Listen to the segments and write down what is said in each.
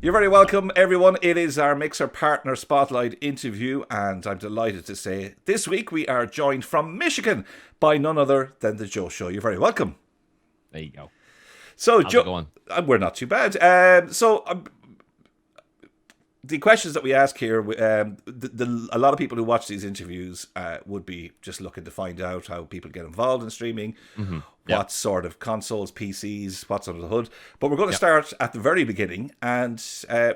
You're very welcome, everyone. It is our Mixer Partner Spotlight interview, and I'm delighted to say this week we are joined from Michigan by none other than The Joe Show. You're very welcome. There you go. So, How's it going? We're not too bad. The questions that we ask here, a lot of people who watch these interviews would be just looking to find out how people get involved in streaming, what sort of consoles, PCs, what's under the hood. But we're going to start at the very beginning. And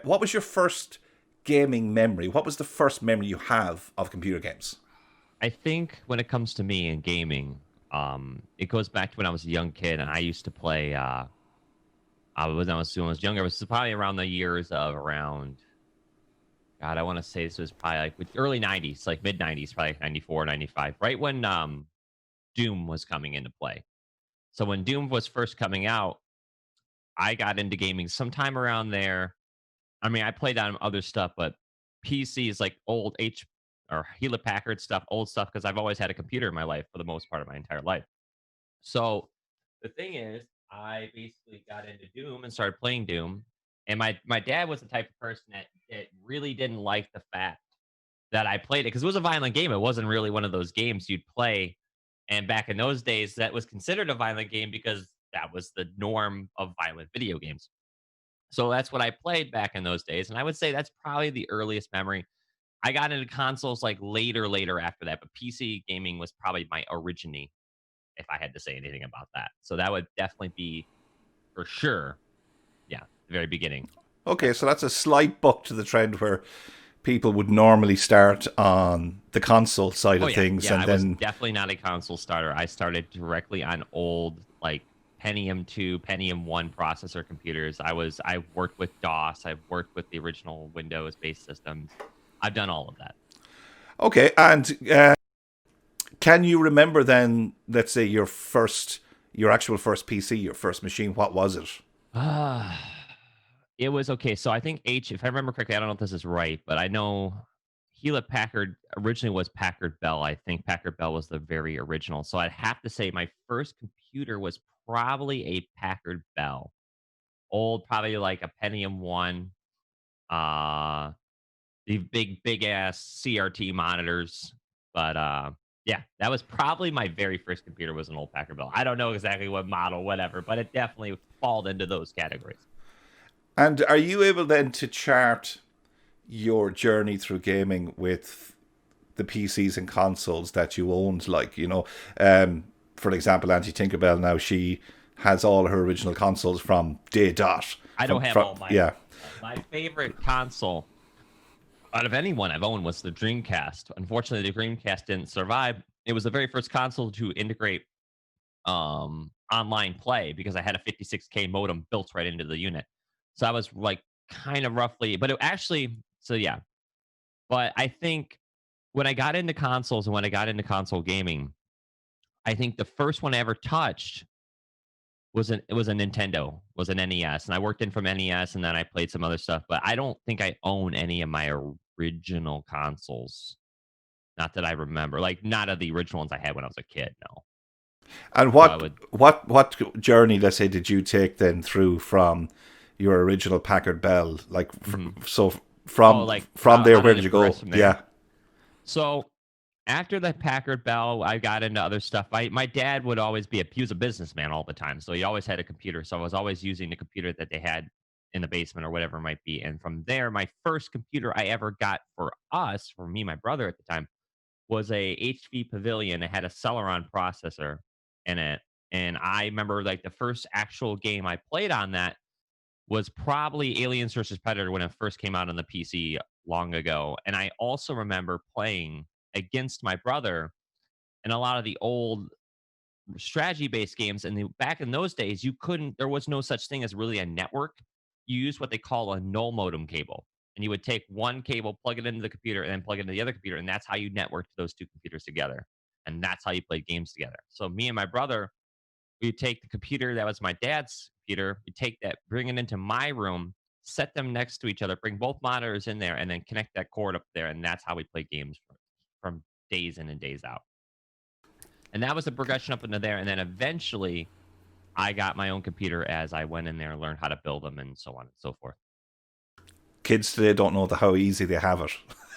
what was your first gaming memory? What was the first memory you have of computer games? I think when it comes to me and gaming, it goes back to when I was a young kid and I used to play. When I was younger, it was probably around the years of around. God, I want to say this was probably like early 90s, like mid 90s, probably 94, 95, right when Doom was coming into play. So when Doom was first coming out, I got into gaming sometime around there. I mean, I played on other stuff, but PCs like old or Hewlett Packard stuff, old stuff, because I've always had a computer in my life for the most part of my entire life. So the thing is, I basically got into Doom and started playing Doom. And my dad was the type of person that really didn't like the fact that I played it because it was a violent game. It wasn't really one of those games you'd play. And back in those days, that was considered a violent game because that was the norm of violent video games. So that's what I played back in those days. And I would say that's probably the earliest memory. I got into consoles like later after that, but PC gaming was probably my origine, if I had to say anything about that. So that would definitely be for sure. Yeah, the very beginning. Okay, so that's a slight buck to the trend where people would normally start on the console side of things, yeah, and I then was definitely not a console starter. I started directly on old like Pentium 2, Pentium 1 processor computers. I worked with DOS. I've worked with the original Windows-based systems. I've done all of that. okay. And can you remember then? Let's say your actual first PC, your first machine. What was it? It was okay. So I think if I remember correctly, I don't know if this is right, but I know Hewlett Packard originally was Packard Bell. I think Packard Bell was the very original. So I'd have to say my first computer was probably a Packard Bell. Old, probably like a Pentium 1. Uh the big ass CRT monitors. But yeah, that was probably my very first computer was an old Packard Bell. I don't know exactly what model, whatever, but it definitely fall into those categories. And are you able then to chart your journey through gaming with the PCs and consoles that you owned? Like, for example, Auntie Tinkerbell now, she has all her original consoles from day dot. I don't have all mine. Yeah. My favorite console out of anyone I've owned was the Dreamcast. Unfortunately, the Dreamcast didn't survive. It was the very first console to integrate online play because I had a 56K modem built right into the unit. So I was like kind of roughly, but it actually, so yeah. But I think when I got into consoles and when I got into console gaming, I think the first one I ever touched it was a Nintendo, was an NES, and I worked in from NES, and then I played some other stuff. But I don't think I own any of my original consoles. Not that I remember, like not of the original ones I had when I was a kid. No. And what journey, let's say, did you take then through from your original Packard Bell? Like, from there, where did you go? Yeah. So after the Packard Bell, I got into other stuff. My dad would always he was a businessman all the time. So he always had a computer. So I was always using the computer that they had in the basement or whatever it might be. And from there, my first computer I ever got for me, my brother at the time, was a HP Pavilion. It had a Celeron processor in it. And I remember like the first actual game I played on that was probably Aliens versus Predator when it first came out on the PC long ago. And I also remember playing against my brother in a lot of the old strategy based games. And back in those days, there was no such thing as really a network. You used what they call a null modem cable. and you would take one cable, plug it into the computer, and then plug it into the other computer, and that's how you networked those two computers together, and that's how you played games together. So me and my brother, we take the computer that was my dad's computer, we take that, bring it into my room, set them next to each other, bring both monitors in there, and then connect that cord up there, and that's how we play games from days in and days out. And that was the progression up into there, and then eventually I got my own computer as I went in there and learned how to build them and so on and so forth. Kids today don't know how easy they have it.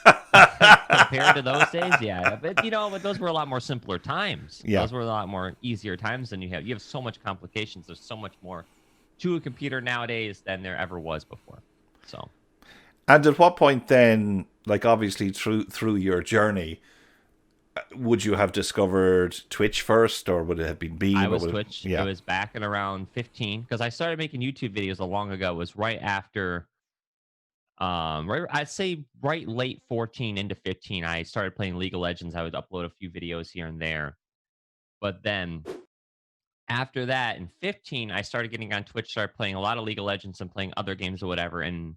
Compared to those days, yeah. But those were a lot more simpler times. Yeah. Those were a lot more easier times than you have. You have so much complications. There's so much more to a computer nowadays than there ever was before. So. And at what point then, like obviously through your journey, would you have discovered Twitch first, or would it have been Beam? I was Twitch. Yeah. It was back in around 15 because I started making YouTube videos long ago. It was right after, I'd say right late 14 into 15. I started playing League of Legends. I would upload a few videos here and there, but then after that in 15, I started getting on Twitch, started playing a lot of League of Legends and playing other games or whatever, and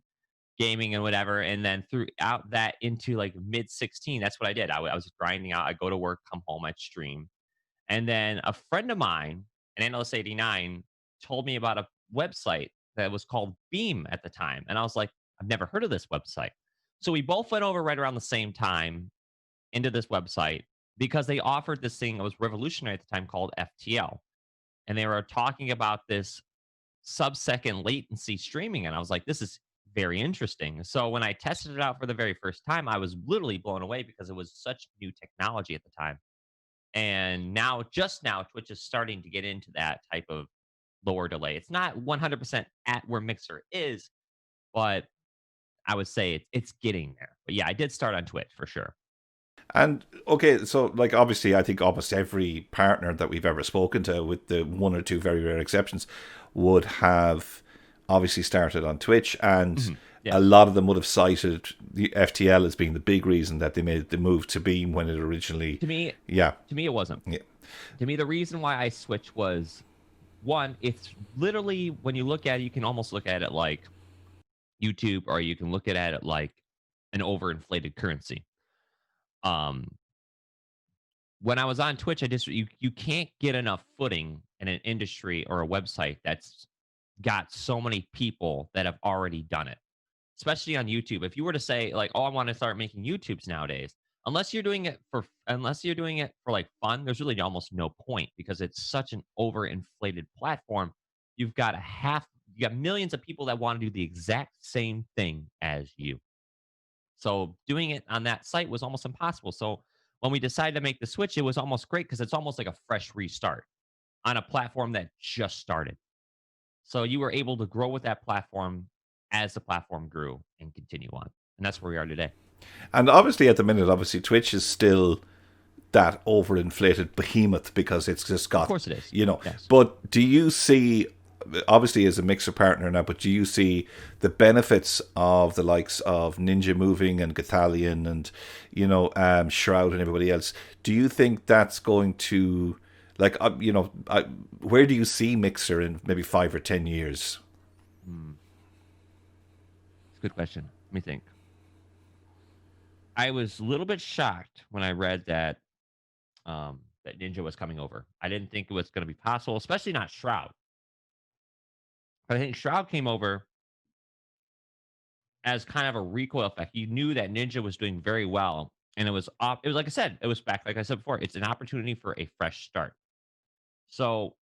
gaming and whatever. And then throughout that into like mid 16, that's what I did. I was grinding out. I go to work, come home, I'd stream. And then a friend of mine, an Analyst 89, told me about a website that was called Beam at the time. And I was like, I've never heard of this website. So we both went over right around the same time into this website because they offered this thing that was revolutionary at the time called FTL. And they were talking about this sub-second latency streaming. And I was like, this is very interesting. So when I tested it out for the very first time, I was literally blown away because it was such new technology at the time. And now, just now, Twitch is starting to get into that type of lower delay. It's not 100% at where Mixer is, but I would say it's getting there. But yeah, I did start on Twitch for sure. And okay, so like obviously, I think almost every partner that we've ever spoken to, with the one or two very rare exceptions, would have obviously started on Twitch, and a lot of them would have cited the FTL as being the big reason that they made the move to Beam when it originally. To me, it wasn't. Yeah. To me, the reason why I switched was, one, it's literally, when you look at it, you can almost look at it like YouTube, or you can look at it like an overinflated currency. When I was on Twitch, you can't get enough footing in an industry or a website that's got so many people that have already done it, especially on YouTube. If you were to say like, oh, I want to start making YouTubes nowadays, unless you're doing it for like fun, there's really almost no point because it's such an overinflated platform. You got millions of people that want to do the exact same thing as you. So doing it on that site was almost impossible. So when we decided to make the switch, it was almost great because it's almost like a fresh restart on a platform that just started. So you were able to grow with that platform as the platform grew and continue on. And that's where we are today. And obviously at the minute, Twitch is still that overinflated behemoth because it's just got, of course it is. Yes. But do you see, obviously as a Mixer partner now, but do you see the benefits of the likes of Ninja Moving and Gathalion and, Shroud and everybody else? Do you think that's going to, like, where do you see Mixer in maybe 5 or 10 years? It's a good question. Let me think. I was a little bit shocked when I read that that Ninja was coming over. I didn't think it was going to be possible, especially not Shroud. But I think Shroud came over as kind of a recoil effect. He knew that Ninja was doing very well, and it was like I said, it was back like I said before. It's an opportunity for a fresh start. So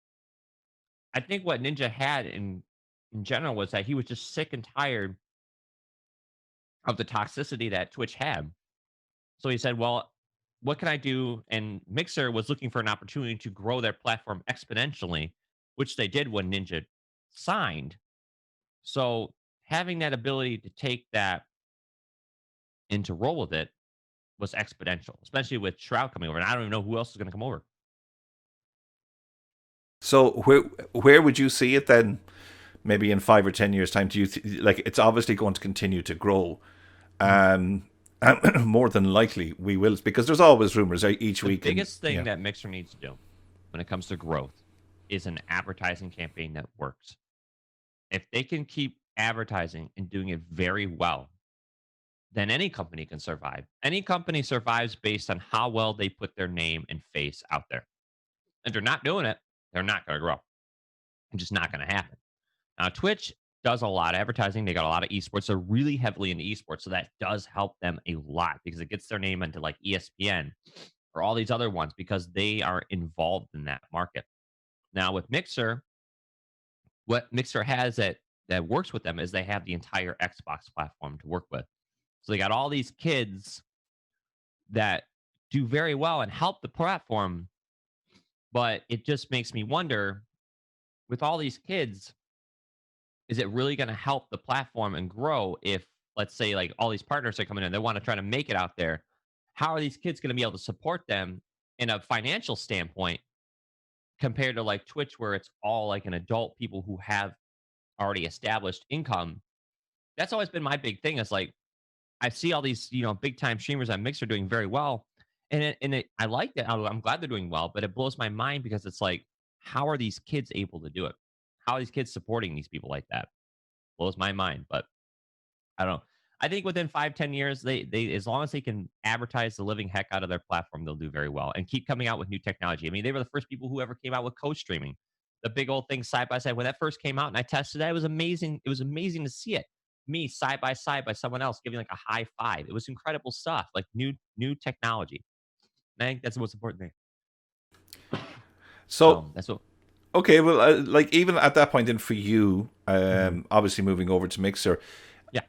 I think what Ninja had in general was that he was just sick and tired of the toxicity that Twitch had. So he said, well, what can I do? And Mixer was looking for an opportunity to grow their platform exponentially, which they did when Ninja signed. So having that ability to take that and to roll with it was exponential, especially with Shroud coming over. And I don't even know who else is going to come over. So where would you see it then? Maybe in 5 or 10 years' time, do you like it's obviously going to continue to grow? And more than likely we will, because there's always rumors each week. The biggest thing that Mixer needs to do when it comes to growth is an advertising campaign that works. If they can keep advertising and doing it very well, then any company can survive. Any company survives based on how well they put their name and face out there. If they're not doing it, they're not going to grow. It's just not going to happen. Now, Twitch does a lot of advertising. They got a lot of esports. They're really heavily into esports. So that does help them a lot because it gets their name into like ESPN or all these other ones because they are involved in that market. Now, with Mixer, what Mixer has that works with them is they have the entire Xbox platform to work with. So they got all these kids that do very well and help the platform, but it just makes me wonder with all these kids, is it really going to help the platform and grow if, let's say, like all these partners are coming in, they want to try to make it out there? How are these kids going to be able to support them in a financial standpoint compared to like Twitch, where it's all like an adult people who have already established income? That's always been my big thing. Is like I see all these, big time streamers on Mixer doing very well, and I like that. I'm glad they're doing well, but it blows my mind because it's like, how are these kids able to do it? How are these kids supporting these people like that? Blows my mind, but I don't know. I think within 5-10 years, they as long as they can advertise the living heck out of their platform, they'll do very well and keep coming out with new technology. I mean, they were the first people who ever came out with co-streaming, the big old thing side by side. When that first came out and I tested that, it was amazing. It was amazing to see it. Me side by someone else giving like a high five. It was incredible stuff, like new technology. And I think that's the most important thing. So That's what. okay, well, like even at that point, then for you, obviously moving over to Mixer, Yeah.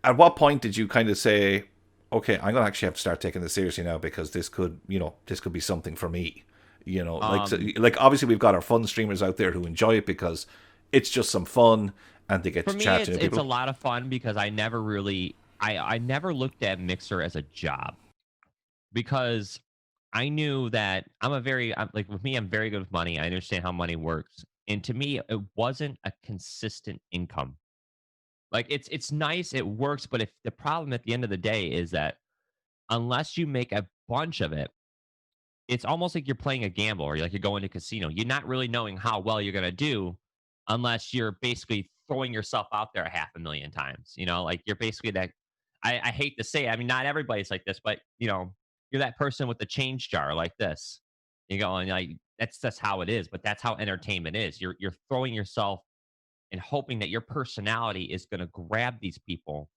at what point did you kind of say, okay, I'm gonna actually have to start taking this seriously now because this could be something for me, like obviously we've got our fun streamers out there who enjoy it because it's just some fun and they get For to me, chat to it's new it's a people. lot of fun because I never really I never looked at Mixer as a job because I knew that I'm like with me, I'm very good with money. I understand how money works. And to me, it wasn't a consistent income. Like it's nice, it works, but if the problem at the end of the day is that unless you make a bunch of it, it's almost like you're playing a gamble or like you're going to casino. You're not really knowing how well you're going to do unless you're basically throwing yourself out there a half a million times. Like you're basically that. I hate to say it. I mean, not everybody's like this, but you're that person with the change jar like this. You go and like that's how it is. But that's how entertainment is. You're throwing yourself and hoping that your personality is going to grab these people,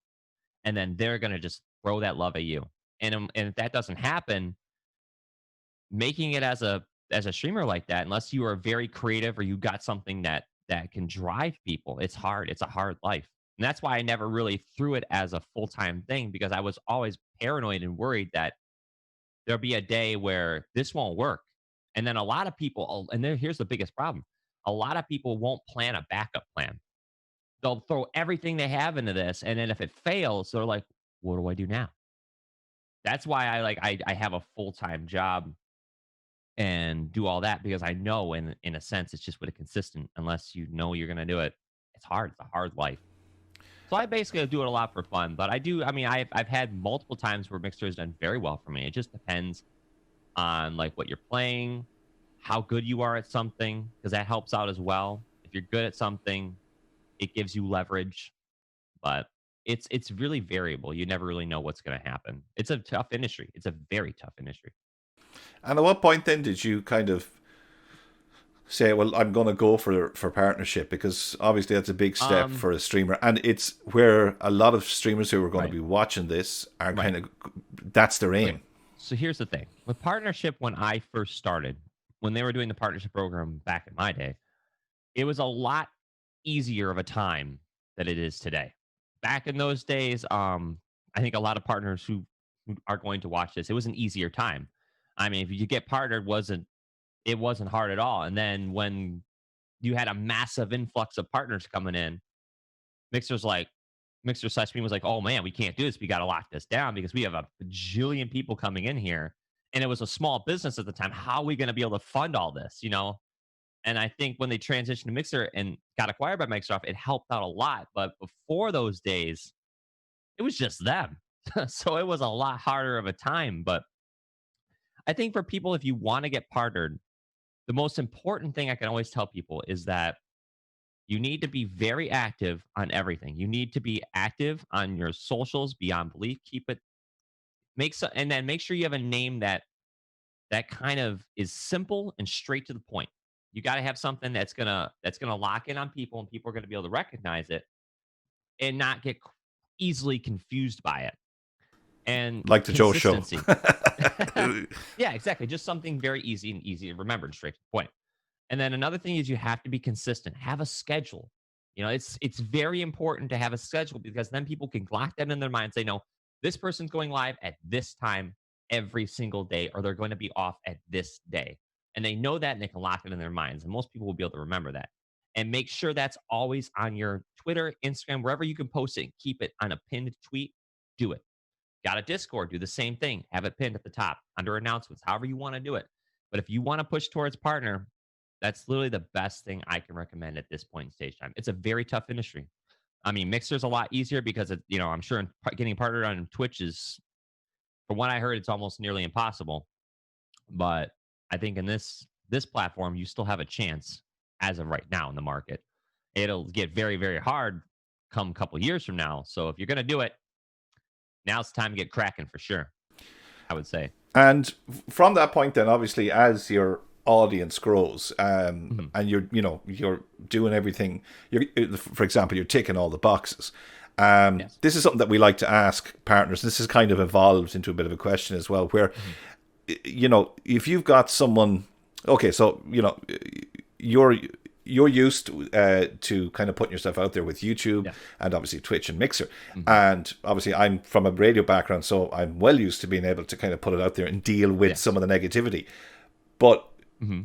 and then they're going to just throw that love at you. And if that doesn't happen, making it as a streamer like that, unless you are very creative or you got something that can drive people, it's hard. It's a hard life. And that's why I never really threw it as a full-time thing because I was always paranoid and worried that there'll be a day where this won't work. And then a lot of people, and here's the biggest problem. A lot of people won't plan a backup plan. They'll throw everything they have into this. And then if it fails, they're like, what do I do now? That's why I have a full-time job and do all that because I know in a sense it's just with a consistent unless you know you're gonna do it. It's hard. It's a hard life. So I basically do it a lot for fun. But I mean I've had multiple times where Mixer has done very well for me. It just depends on like what you're playing, how good you are at something, because that helps out as well. If you're good at something, it gives you leverage. But it's really variable. You never really know what's gonna happen. It's a tough industry. It's a very tough industry. And at what point then did you kind of say, well, I'm going to go for partnership because obviously that's a big step Um for a streamer, and it's where a lot of streamers who are going to right. be watching this are Right. kind of that's their Okay. aim. So here's the thing. With partnership, when I first started, when they were doing the partnership program back in my day, it was a lot easier of a time than it is today. Back in those days, I think a lot of partners who are going to watch this, it was an easier time. I mean, if you get partnered, it wasn't hard at all. And then when you had a massive influx of partners coming in, Mixer's like Mixer slash me was like, oh man, we can't do this. We got to lock this down because we have a bajillion people coming in here. And it was a small business at the time. How are we going to be able to fund all this? And I think when they transitioned to Mixer and got acquired by Microsoft, it helped out a lot. But before those days, it was just them. So it was a lot harder of a time. But I think for people, if you want to get partnered, the most important thing I can always tell people is that You need to be very active on everything. You need to be active on your socials beyond belief. Keep it and then make sure you have a name that kind of is simple and straight to the point. You got to have something that's gonna lock in on people, and people are gonna be able to recognize it and not get easily confused by it. And Like the Joe Show. consistency. Yeah, exactly. Just something very easy to remember and straight to the point. And then another thing is you have to be consistent. Have a schedule. It's very important to have a schedule because then people can lock that in their minds. They know this person's going live at this time every single day, or they're going to be off at this day. And they know that and they can lock it in their minds. And most people will be able to remember that. And make sure that's always on your Twitter, Instagram, wherever you can post it and keep it on a pinned tweet. Do it. Got a Discord, do the same thing. Have it pinned at the top under announcements, however you want to do it. But if you want to push towards partner, that's literally the best thing I can recommend at this point in stage time. It's a very tough industry. I mean, Mixer's a lot easier because I'm sure getting partnered on Twitch is, from what I heard, it's almost nearly impossible. But I think in this platform, you still have a chance as of right now in the market. It'll get very, very hard come a couple years from now. So if you're going to do it, now it's time to get cracking for sure, I would say. And from that point, then obviously, as your audience grows, and you're doing everything. For example, you're ticking all the boxes. Yes. This is something that we like to ask partners. This has kind of evolved into a bit of a question as well, where if you've got someone, okay, so you're used to kind of putting yourself out there with YouTube and obviously Twitch and Mixer. And obviously I'm from a radio background, so I'm well used to being able to kind of put it out there and deal with some of the negativity. But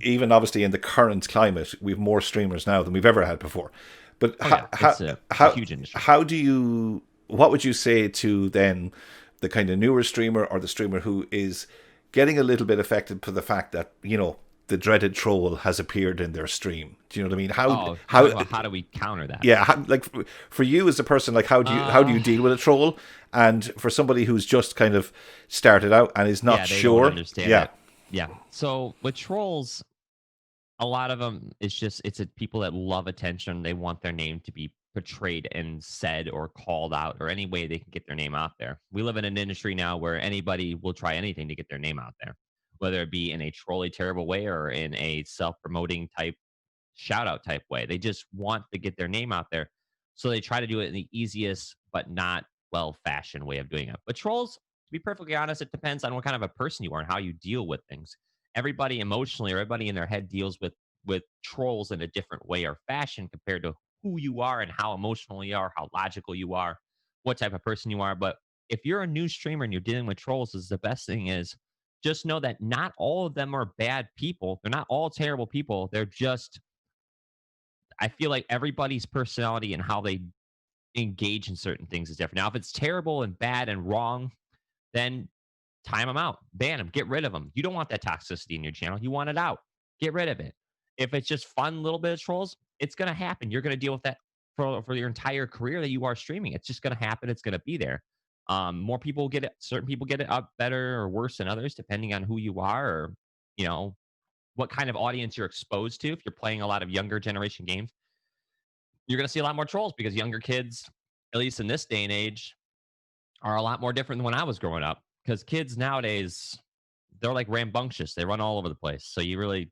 even obviously in the current climate, we have more streamers now than we've ever had before. But it's a huge industry. What would you say to then the kind of newer streamer or the streamer who is getting a little bit affected by the fact that, the dreaded troll has appeared in their stream? Do you know what I mean? How do we counter that? Yeah, for you as a person, like how do you deal with a troll? And for somebody who's just kind of started out and is not sure, don't understand it. Yeah. So with trolls, a lot of them it's people that love attention. They want their name to be portrayed and said or called out, or any way they can get their name out there. We live in an industry now where anybody will try anything to get their name out there, whether it be in a trolly terrible way or in a self-promoting type shout out type way. They just want to get their name out there. So they try to do it in the easiest but not well fashioned way of doing it. But trolls, to be perfectly honest, it depends on what kind of a person you are and how you deal with things. Everybody emotionally, or everybody in their head deals with trolls in a different way or fashion compared to who you are and how emotional you are, how logical you are, what type of person you are. But if you're a new streamer and you're dealing with trolls, the best thing is just know that not all of them are bad people. They're not all terrible people. They're just, I feel like everybody's personality and how they engage in certain things is different. Now, if it's terrible and bad and wrong, then time them out, ban them, get rid of them. You don't want that toxicity in your channel. You want it out. Get rid of it. If it's just fun little bit of trolls, it's going to happen. You're going to deal with that for your entire career that you are streaming. It's just going to happen. It's going to be there. More people get it. Certain people get it up better or worse than others, depending on who you are, or what kind of audience you're exposed to. If you're playing a lot of younger generation games, you're going to see a lot more trolls because younger kids, at least in this day and age, are a lot more different than when I was growing up. Because kids nowadays, they're like rambunctious. They run all over the place. So you really,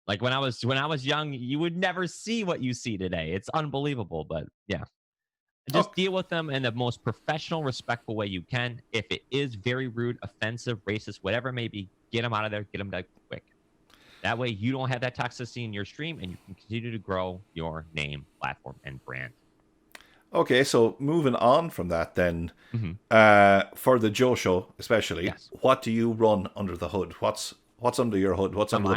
like when I was young, you would never see what you see today. It's unbelievable. But yeah, just deal with them in the most professional, respectful way you can. If it is very rude, offensive, racist, whatever it may be, get them out of there. Get them done quick. That way you don't have that toxicity in your stream and you can continue to grow your name, platform, and brand. Okay, so moving on from that then, for the Joe Show especially, what do you run under the hood? What's under your hood? What's under the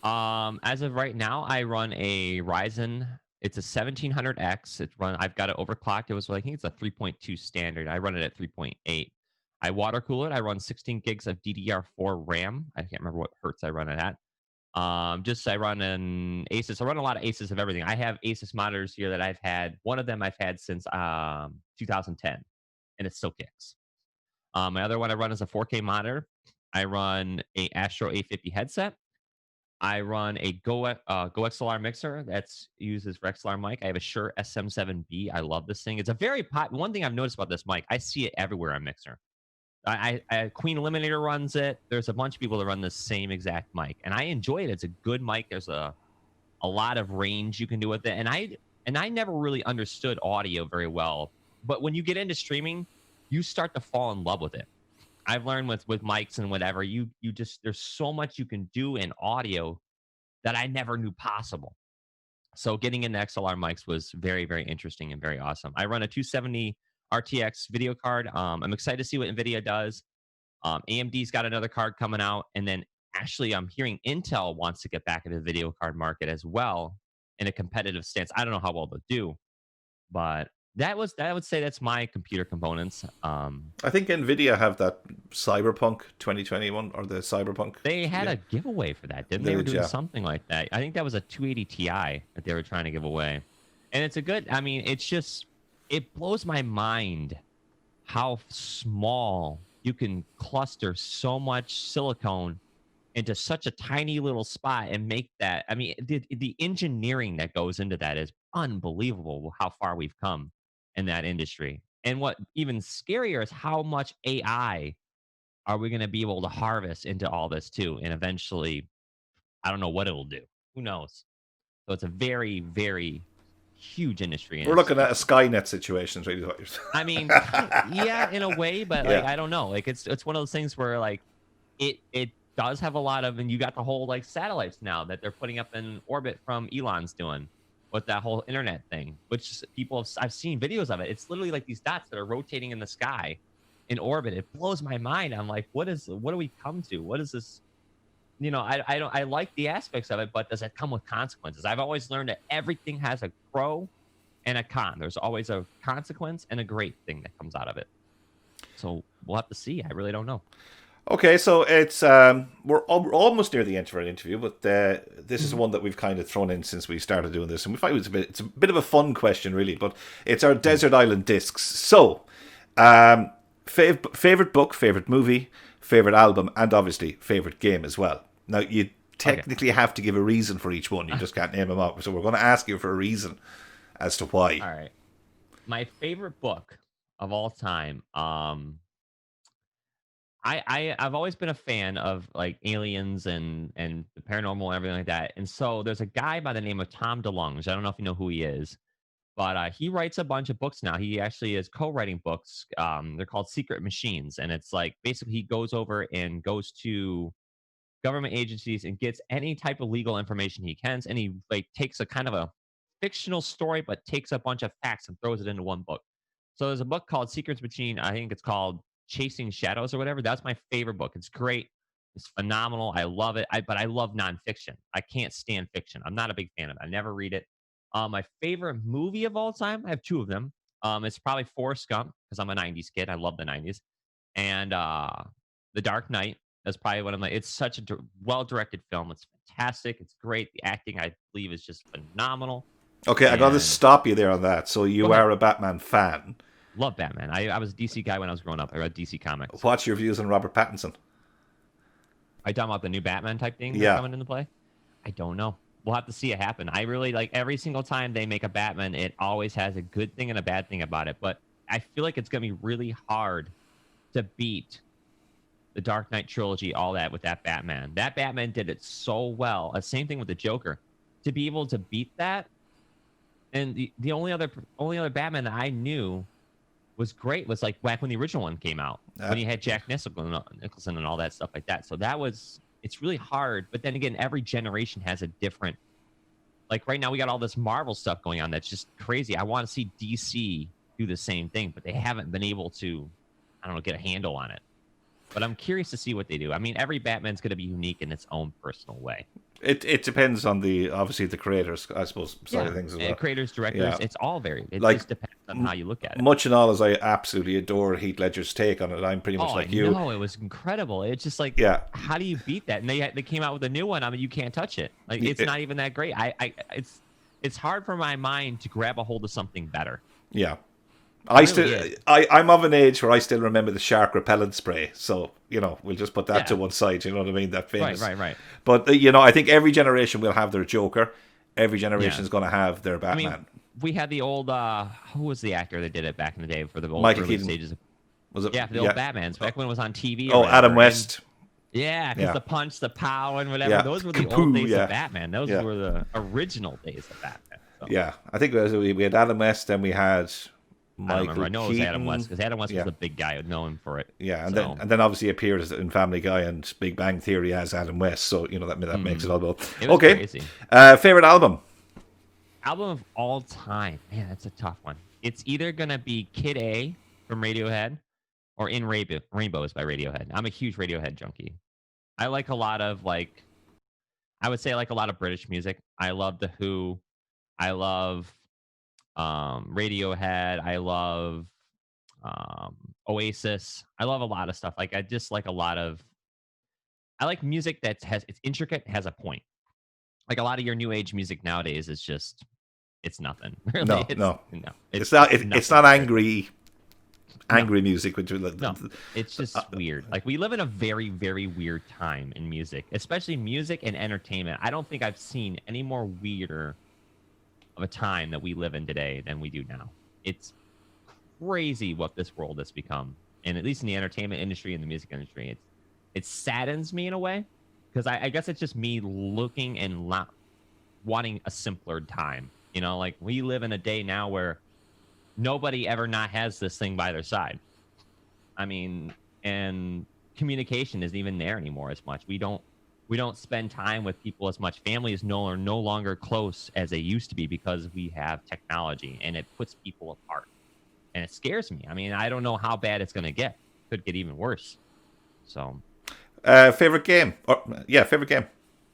bonnet? As of right now, I run a Ryzen. It's a 1700X. I've got it overclocked. I think it's a 3.2 standard. I run it at 3.8. I water cool it. I run 16 gigs of DDR4 RAM. I can't remember what hertz I run it at. I run an Asus. I run a lot of Asus of everything. I have Asus monitors here that I've had. One of them I've had since 2010, and it still kicks. My other one I run is a 4K monitor. I run a Astro A50 headset. I run a Go XLR mixer that's uses for XLR mic. I have a Shure SM7B. I love this thing. It's a very one thing I've noticed about this mic. I see it everywhere on mixer. Queen Eliminator runs it. There's a bunch of people that run the same exact mic, and I enjoy it. It's a good mic. There's a lot of range you can do with it, and I never really understood audio very well. But when you get into streaming, you start to fall in love with it. I've learned with mics and whatever, you just there's so much you can do in audio that I never knew possible. So getting into XLR mics was very, very interesting and very awesome. I run a 270 RTX video card. I'm excited to see what NVIDIA does. AMD's got another card coming out. And then actually, I'm hearing Intel wants to get back into the video card market as well in a competitive stance. I don't know how well they'll do, but I would say that's my computer components. I think NVIDIA have that Cyberpunk 2021 or the Cyberpunk. They had a giveaway for that, didn't they? They were doing something like that. I think that was a 280 Ti that they were trying to give away. And it's a good, I mean, it blows my mind how small you can cluster so much silicone into such a tiny little spot and make that. I mean, the engineering that goes into that is unbelievable how far we've come in that industry. And what even scarier is how much AI are we going to be able to harvest into all this too? And eventually, I don't know what it'll do. Who knows? So it's a very, very huge industry. We're looking at a Skynet situation, really. What you're saying. I mean, yeah, in a way, but like I don't know. Like it's one of those things where like it does have a lot of, and you got the whole like satellites now that they're putting up in orbit from Elon's doing with that whole internet thing, which I've seen videos of it. It's literally like these dots that are rotating in the sky in orbit. It blows my mind. I'm like, what do we come to? What is this? You know, I like the aspects of it, but does it come with consequences? I've always learned that everything has a pro and a con. There's always a consequence and a great thing that comes out of it. So we'll have to see. I really don't know. Okay, so it's we're almost near the end of our interview, but this is one that we've kind of thrown in since we started doing this, and we find it's a bit of a fun question, really. But it's our Desert Island Discs. So, favorite book, favorite movie, favorite album, and obviously favorite game as well. Now you technically have to give a reason for each one. You just can't name them out. So we're going to ask you for a reason as to why. All right, my favorite book of all time. I've always been a fan of like aliens and the paranormal and everything like that. And so there's a guy by the name of Tom DeLonge. I don't know if you know who he is, but he writes a bunch of books now. He actually is co-writing books. They're called Secret Machines. And it's like basically he goes over and goes to government agencies and gets any type of legal information he can. And he like takes a kind of a fictional story, but takes a bunch of facts and throws it into one book. So there's a book called Secrets Machine. I think it's called Chasing Shadows or whatever. That's my favorite book. It's great. It's phenomenal. I love it. But I love nonfiction. I can't stand fiction. I'm not a big fan of it. I never read it. My favorite movie of all time, I have two of them. It's probably Forrest Gump because I'm a 90s kid. I love the 90s. And The Dark Knight. That's probably one of my, it's such a well-directed film. It's fantastic. It's great. The acting, I believe, is just phenomenal. Okay, I got to stop you there on that. So you are a Batman fan. Love Batman. I was a DC guy when I was growing up. I read DC comics. What's your views on Robert Pattinson? Are you talking about the new Batman type thing that's coming into play? I don't know. We'll have to see it happen. I really like every single time they make a Batman, it always has a good thing and a bad thing about it. But I feel like it's going to be really hard to beat the Dark Knight trilogy, all that with that Batman. That Batman did it so well. Same thing with the Joker. To be able to beat that, and the only other Batman that I knew was great was like back when the original one came out, when you had Jack Nicholson and all that stuff like that. So it's really hard. But then again, every generation has a different, like right now we got all this Marvel stuff going on. That's just crazy. I want to see DC do the same thing, but they haven't been able to, I don't know, get a handle on it. But I'm curious to see what they do. I mean, every Batman's going to be unique in its own personal way. It depends on obviously the creators, I suppose, side of things as well. Creators, directors, it's all varied. It just depends on how you look at it. Much and all as I absolutely adore Heath Ledger's take on it, I'm pretty much like you. No, it was incredible. It's just like, how do you beat that? And they came out with a new one. I mean, you can't touch it. Like it's not even that great. It's hard for my mind to grab a hold of something better. Yeah. I'm of an age where I still remember the shark repellent spray. So, we'll just put that to one side. You know what I mean? That famous. Right. But, I think every generation will have their Joker. Every generation is going to have their Batman. I mean, we had the old, who was the actor that did it back in the day for the old Michael early Keaton. stages? Was it? Yeah, for the old Batmans, back when it was on TV. Oh, Adam West. Yeah, because the punch, the pow, and whatever. Yeah. Those were the old days of Batman. Those were the original days of Batman. So. Yeah, I think we had Adam West, then we had Michael I know Keaton. It was Adam West, because Adam West was the big guy. I'd know him for it. Yeah, and then obviously appeared in Family Guy and Big Bang Theory as Adam West. So that makes it all about. Okay, crazy. Favorite album? Album of all time. Man, that's a tough one. It's either gonna be Kid A from Radiohead or In Rainbows by Radiohead. I'm a huge Radiohead junkie. I like a lot of I would say a lot of British music. I love The Who. I love Radiohead. I love Oasis. I love a lot of stuff. I just like a lot of. I like music it's intricate, has a point. Like a lot of your new age music nowadays is just, it's nothing. Really. No. It's not angry music. No, it's just weird. We live in a very, very weird time in music, especially music and entertainment. I don't think I've seen any more weirder of a time that we live in today than we do now. It's crazy what this world has become, and at least in the entertainment industry and the music industry, it saddens me in a way, because I guess it's just me looking and wanting a simpler time. We live in a day now where nobody ever not has this thing by their side. I mean, and communication isn't even there anymore as much. We don't spend time with people as much. Families are no longer close as they used to be because we have technology, and it puts people apart. And it scares me. I mean, I don't know how bad it's going to get. It could get even worse. So, favorite game? Favorite game.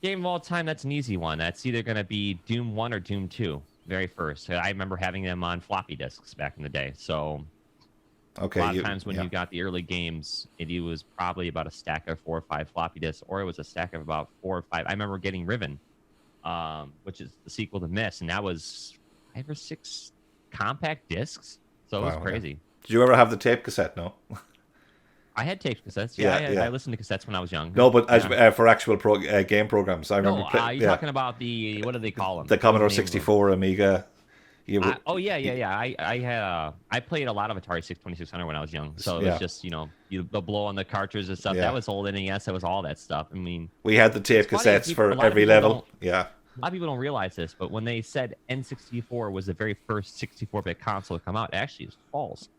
Game of all time, that's an easy one. That's either going to be Doom 1 or Doom 2, very first. I remember having them on floppy disks back in the day. So, a lot of times when you got the early games, it was probably about a stack of 4 or 5 floppy disks, or it was a stack of about 4 or 5. I remember getting Riven, which is the sequel to Myst, and that was 5 or 6 compact discs. So it was crazy. Yeah. Did you ever have the tape cassette? No. I had tape cassettes. Yeah, I listened to cassettes when I was young. No, but for actual game programs, I remember. You're talking about the, what do they call them? The Commodore 64, Amiga. I played a lot of Atari 2600 when I was young. So it was just, the blow on the cartridge and stuff. Yeah. That was old NES. That was all that stuff. I mean, we had the tape cassettes for every level. Yeah. A lot of people don't realize this, but when they said N64 was the very first 64-bit console to come out, it actually is false.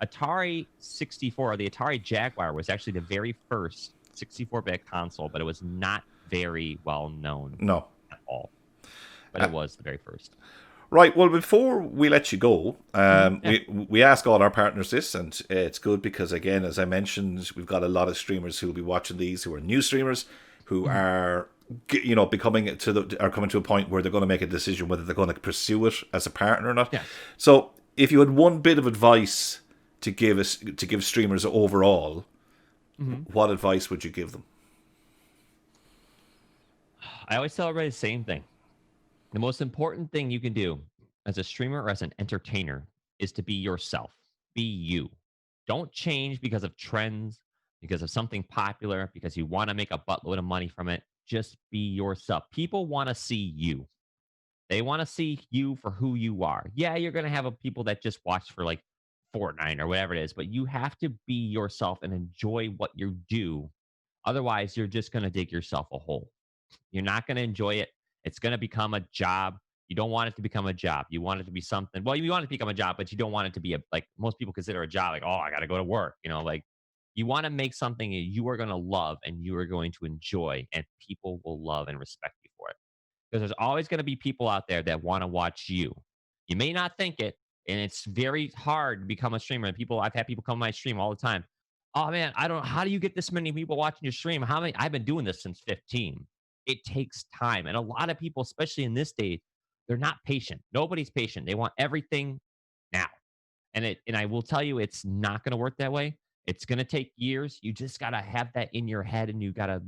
Atari 64, the Atari Jaguar, was actually the very first 64-bit console, but it was not very well known. No. At all. But it was the very first. Right. Well, before we let you go, we ask all our partners this, and it's good because, again, as I mentioned, we've got a lot of streamers who will be watching these who are new streamers who are coming to a point where they're going to make a decision whether they're going to pursue it as a partner or not. Yeah. So, if you had one bit of advice to give streamers overall, what advice would you give them? I always tell everybody the same thing. The most important thing you can do as a streamer or as an entertainer is to be yourself. Be you. Don't change because of trends, because of something popular, because you want to make a buttload of money from it. Just be yourself. People want to see you. They want to see you for who you are. Yeah, you're going to have people that just watch for Fortnite or whatever it is, but you have to be yourself and enjoy what you do. Otherwise, you're just going to dig yourself a hole. You're not going to enjoy it. It's going to become a job. You don't want it to become a job. You want it to be something. Well, you want it to become a job, but you don't want it to be most people consider a job. I got to go to work. You want to make something that you are going to love and you are going to enjoy, and people will love and respect you for it. Because there's always going to be people out there that want to watch you. You may not think it, and it's very hard to become a streamer. And I've had people come to my stream all the time. Oh man, how do you get this many people watching your stream? I've been doing this since 15. It takes time. And a lot of people, especially in this day, they're not patient. Nobody's patient. They want everything now. And I will tell you, it's not going to work that way. It's going to take years. You just got to have that in your head, and you got to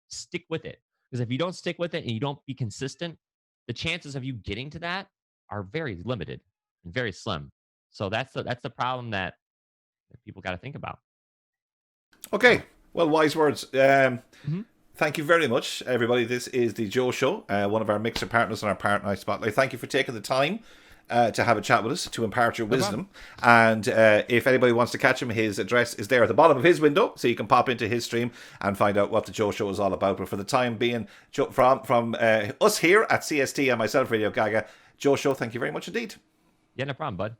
stick with it. Because if you don't stick with it and you don't be consistent, the chances of you getting to that are very limited and very slim. So that's the problem that people got to think about. Okay, well, wise words. Mhm. Thank you very much, everybody. This is the Joe Show, one of our mixer partners on our Partner Night Spotlight. Thank you for taking the time to have a chat with us, to impart your wisdom. And if anybody wants to catch him, his address is there at the bottom of his window, so you can pop into his stream and find out what the Joe Show is all about. But for the time being, from us here at CST and myself, Radio Gaga, Joe Show, thank you very much indeed. Yeah, no problem, bud.